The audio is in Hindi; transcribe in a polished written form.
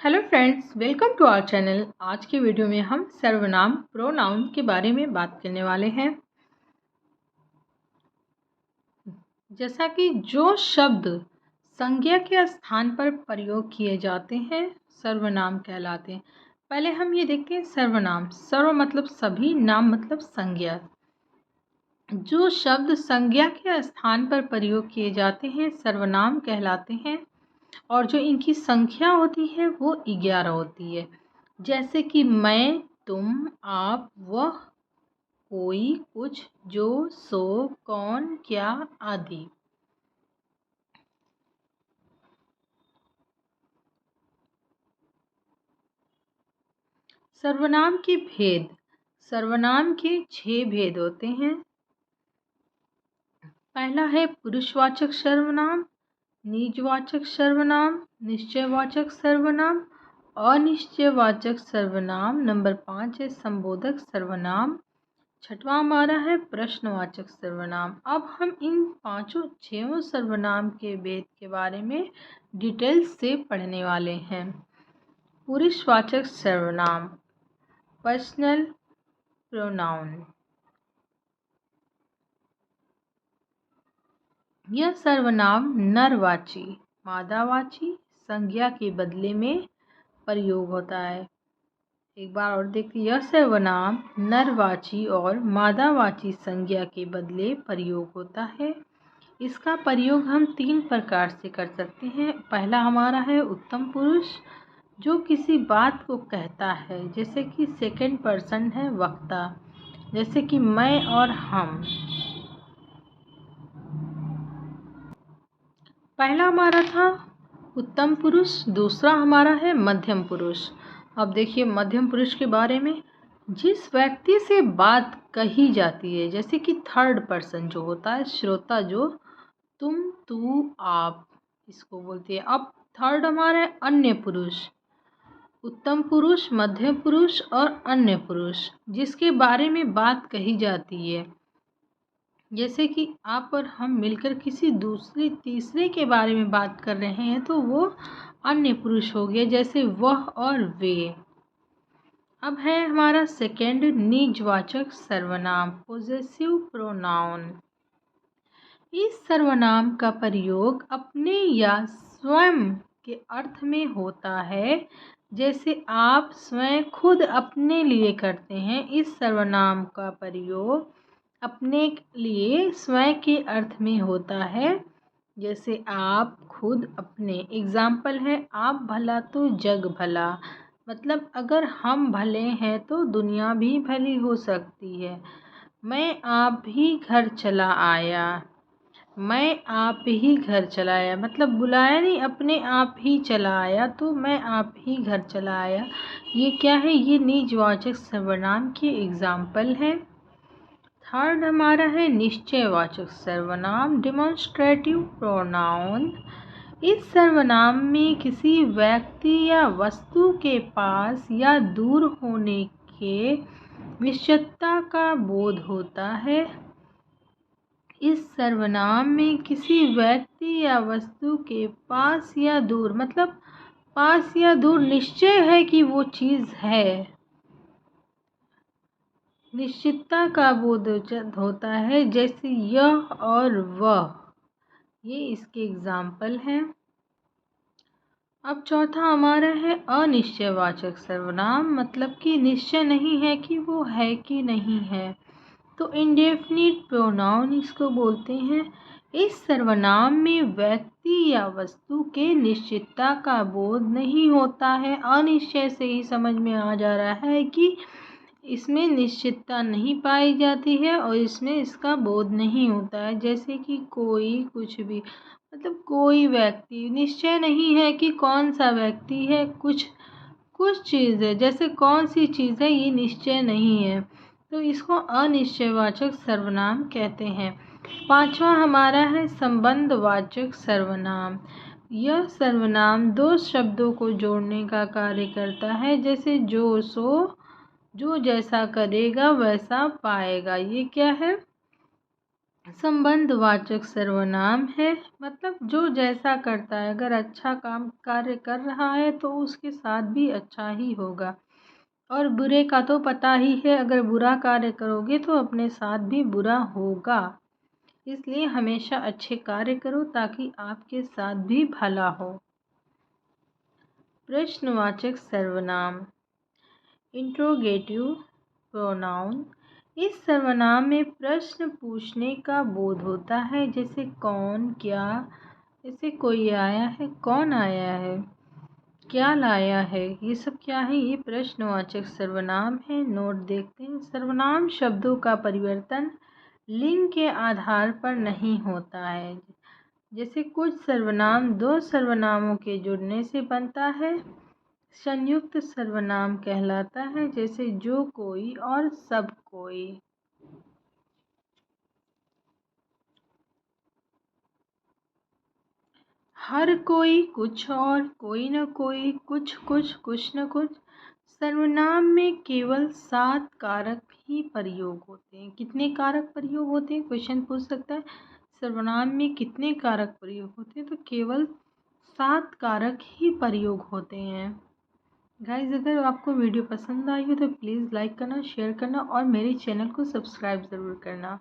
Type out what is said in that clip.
Hello friends, welcome to our channel. आज के वीडियो में हम सर्वनाम प्रोनाउन के बारे में बात करने वाले हैं। जैसा कि जो शब्द संज्ञा के स्थान पर प्रयोग किए जाते हैं सर्वनाम कहलाते हैं। पहले हम ये देखते हैं सर्वनाम। सर्व मतलब सभी, नाम मतलब संज्ञा। जो शब्द संज्ञा के स्थान पर प्रयोग किए जाते हैं सर्वनाम कहलाते हैं और जो इनकी संख्या होती है वो 11 होती है। जैसे कि मैं, तुम, आप, वह, कोई, कुछ, जो, सो, कौन, क्या आदि। सर्वनाम के भेद। सर्वनाम के 6 भेद होते हैं। पहला है पुरुषवाचक सर्वनाम, निजवाचक सर्वनाम, निश्चयवाचक सर्वनाम, अनिश्चयवाचक सर्वनाम। नंबर 5 है संबोधक सर्वनाम। छठवां हमारा है प्रश्नवाचक सर्वनाम। अब हम इन छहों सर्वनाम के भेद के बारे में डिटेल से पढ़ने वाले हैं। पुरुषवाचक सर्वनाम, पर्सनल प्रोनाउन। यह सर्वनाम नरवाची, मादावाची संज्ञा के बदले में प्रयोग होता है। एक बार और देखिए, यह सर्वनाम नरवाची और मादावाची संज्ञा के बदले प्रयोग होता है। इसका प्रयोग हम 3 प्रकार से कर सकते हैं। पहला हमारा है उत्तम पुरुष, जो किसी बात को कहता है, जैसे कि सेकंड पर्सन है वक्ता, जैसे कि मैं और हम। पहला हमारा था उत्तम पुरुष, दूसरा हमारा है मध्यम पुरुष। अब देखिए मध्यम पुरुष के बारे में, जिस व्यक्ति से बात कही जाती है, जैसे कि थर्ड पर्सन जो होता है, श्रोता, जो तुम, तू, आप, इसको बोलते हैं। अब थर्ड हमारा है अन्य पुरुष। उत्तम पुरुष, मध्यम पुरुष और अन्य पुरुष, जिसके बारे में बात कही जाती है, जैसे कि आप और हम मिलकर किसी दूसरे तीसरे के बारे में बात कर रहे हैं तो वो अन्य पुरुष हो गए, जैसे वह और वे। अब है हमारा सेकंड निजवाचक सर्वनाम, पोजेसिव प्रोनाउन। इस सर्वनाम का प्रयोग अपने या स्वयं के अर्थ में होता है, जैसे आप स्वयं खुद अपने लिए करते हैं। इस सर्वनाम का प्रयोग अपने लिए स्वयं के अर्थ में होता है, जैसे आप, खुद, अपने। एग्जाम्पल है आप भला तो जग भला, मतलब अगर हम भले हैं तो दुनिया भी भली हो सकती है। मैं आप ही घर चला आया, मैं आप ही घर चला आया, मतलब बुलाया नहीं, अपने आप ही चला आया, तो मैं आप ही घर चला आया। ये क्या है? ये निजवाचक सर्वनाम के एग्जाम्पल है। थर्ड हमारा है निश्चयवाचक सर्वनाम, डिमॉन्स्ट्रेटिव प्रोनाउन। इस सर्वनाम में किसी व्यक्ति या वस्तु के पास या दूर होने के निश्चितता का बोध होता है। इस सर्वनाम में किसी व्यक्ति या वस्तु के पास या दूर, मतलब पास या दूर निश्चय है कि वो चीज़ है, निश्चितता का बोध होता है, जैसे यह और वह। ये इसके एग्जाम्पल हैं। अब चौथा हमारा है अनिश्चयवाचक सर्वनाम, मतलब कि निश्चय नहीं है कि वो है कि नहीं है, तो इंडेफिनिट प्रोनाउन इसको बोलते हैं। इस सर्वनाम में व्यक्ति या वस्तु के निश्चितता का बोध नहीं होता है। अनिश्चय से ही समझ में आ जा रहा है कि इसमें निश्चितता नहीं पाई जाती है और इसमें इसका बोध नहीं होता है, जैसे कि कोई, कुछ भी, मतलब कोई व्यक्ति, निश्चय नहीं है कि कौन सा व्यक्ति है। कुछ चीज़ है, जैसे कौन सी चीज़ है, ये निश्चय नहीं है, तो इसको अनिश्चयवाचक सर्वनाम कहते हैं। पांचवा हमारा है संबंधवाचक सर्वनाम। यह सर्वनाम 2 शब्दों को जोड़ने का कार्य करता है, जैसे जो, सो, जो जैसा करेगा वैसा पाएगा। ये क्या है? संबंधवाचक सर्वनाम है, मतलब जो जैसा करता है, अगर अच्छा कार्य कर रहा है तो उसके साथ भी अच्छा ही होगा। और बुरे का तो पता ही है, अगर बुरा कार्य करोगे तो अपने साथ भी बुरा होगा। इसलिए हमेशा अच्छे कार्य करो ताकि आपके साथ भी भला हो। प्रश्नवाचक सर्वनाम, इंट्रोगेटिव प्रोनाउन। इस सर्वनाम में प्रश्न पूछने का बोध होता है, जैसे कौन, क्या। जैसे कोई आया है, कौन आया है, क्या लाया है, ये सब क्या है, ये प्रश्नवाचक सर्वनाम है। नोट देखते हैं। सर्वनाम शब्दों का परिवर्तन लिंग के आधार पर नहीं होता है। जैसे कुछ सर्वनाम दो सर्वनामों के जुड़ने से बनता है, संयुक्त सर्वनाम कहलाता है, जैसे जो कोई और सब कोई। हर कोई, कुछ और, कोई न कोई, कुछ कुछ, कुछ न कुछ। सर्वनाम में केवल 7 कारक ही प्रयोग होते हैं। कितने कारक प्रयोग होते हैं, क्वेश्चन पूछ सकता है। सर्वनाम में कितने कारक प्रयोग होते हैं, तो केवल 7 कारक ही प्रयोग होते हैं। गाइस, अगर आपको वीडियो पसंद आई हो तो प्लीज़ लाइक करना, शेयर करना और मेरे चैनल को सब्सक्राइब ज़रूर करना।